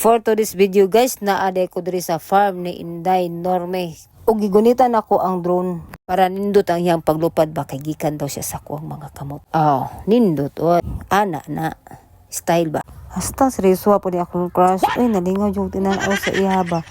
For to this video guys, naade ko diri sa farm ni Inday Norme. O gigunitan ako ang drone para nindot ang iyang paglupad ba kay gikan daw siya sa kuwang mga kamot. Nindot o ana na style ba. Hasta seryoso po ni akong crush. Uy, nalingaw yung tinanaw sa iya ba.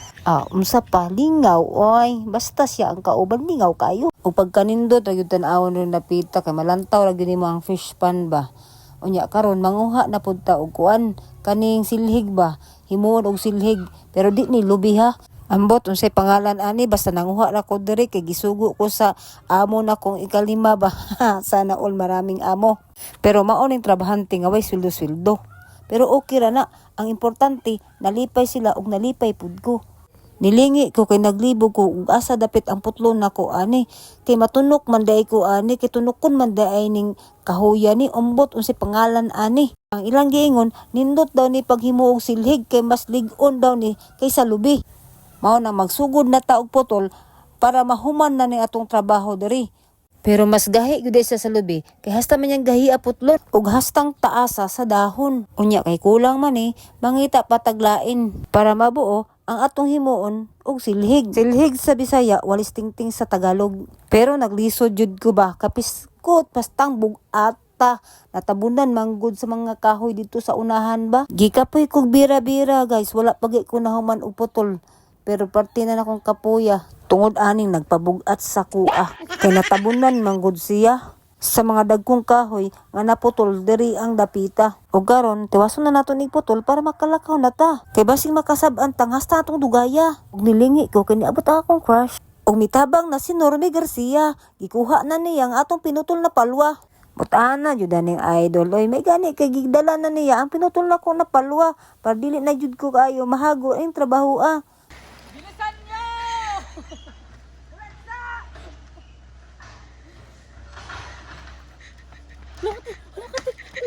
Unsa pa lingaw oy. Basta siya ang kauban lingaw kayo. O pagkanindot yung tanawon rin napita kay malantaw lagi nimo ang fish pan ba. Unya karon manguha na pud ta og kuan kaning silhig ba. Himuon og silhig pero di ni lubi ha. Ambot unsay pangalan ani basta nanguha na ko diri kay gisugo ko sa amo na kong ikalima ba. Sana all maraming amo. Pero mao ning trabahante nga way sweldo-sweldo. Pero okay ra na. Ang importante nalipay sila og nalipay pud ko. Nilingi ko kay naglibog ko ug asa dapit ang putlon nako ani kay matunok man day ko ani kay tunokon man day ning kahuya ni umbot unsay pangalan ani. Ang ilang giingon nindot daw ni paghimo og silhig kay mas lig-on daw ni kaysa lubi. Mao na magsugod na ta og putol para mahuman na ni atong trabaho diri. Pero mas gahi gyud sa lubi kay hasta man yang gahi putlon ug hastang taasa sa dahon. Unya kay kulang man mangita pataglain para mabuo ang atong himuon og silhig. Silhig sa Bisaya walis tingting sa Tagalog. Pero naglisod jud ko ba kapiskot pastang bugata natabunan manggod sa mga kahoy dito sa unahan ba. Gikapoy kog bira-bira guys, wala pagi ko nahuman og putol. Pero parte na akong kapuya tungod aning nagpabugat sa kuha. Kay natabunan manggod siya sa mga dagkong kahoy nga naputol diri ang dapita. O garon tiwason na nato ning putol para makalakaw na ta. Kay basing makasab-an tangas ta atong dugaya. Ug nilingi ko kay niabot akong crush. Ug mitabang na si Norme Garcia, gikuha na niya ang atong pinutol na palwa. Butana jud ning idol. Oy may gani kay gigdala na niya ang pinutol na ko na palwa para dili na jud ko kayo mahago ang trabaho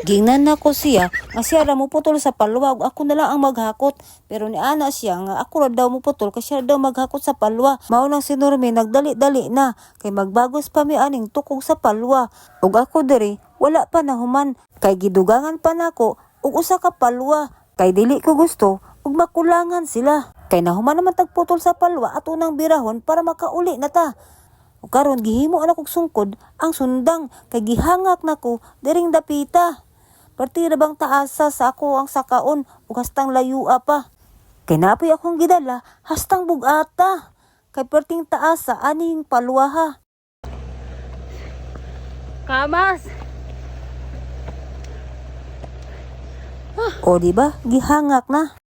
Gingnan na ko siya nga siya ra mo putol sa palwa ug ako na lang ang maghakot. Pero ni ana siya nga ako ra daw mo putol kasi siya daw maghakot sa palwa. Mao nang si Norme nagdali-dali na kay magbagos pa mi aning tukog sa palwa. Ug ako diri wala pa nahuman kay gidugangan pa nako ug usa ka palwa. Kay dili ko gusto ug makulangan sila. Kay nahuman naman tagputol sa palwa ato nang birahon para makauli na ta. O karon gihimo ana kog sungkod ang sundang kay gihangak nako diring dapita. Partira bang taasa sa ako ang sakaon ug hastang layua pa. Kay napoy akong gidala hastang bugata. Kay perting taasa aning palwaha. Kamas. O diba gihangak na.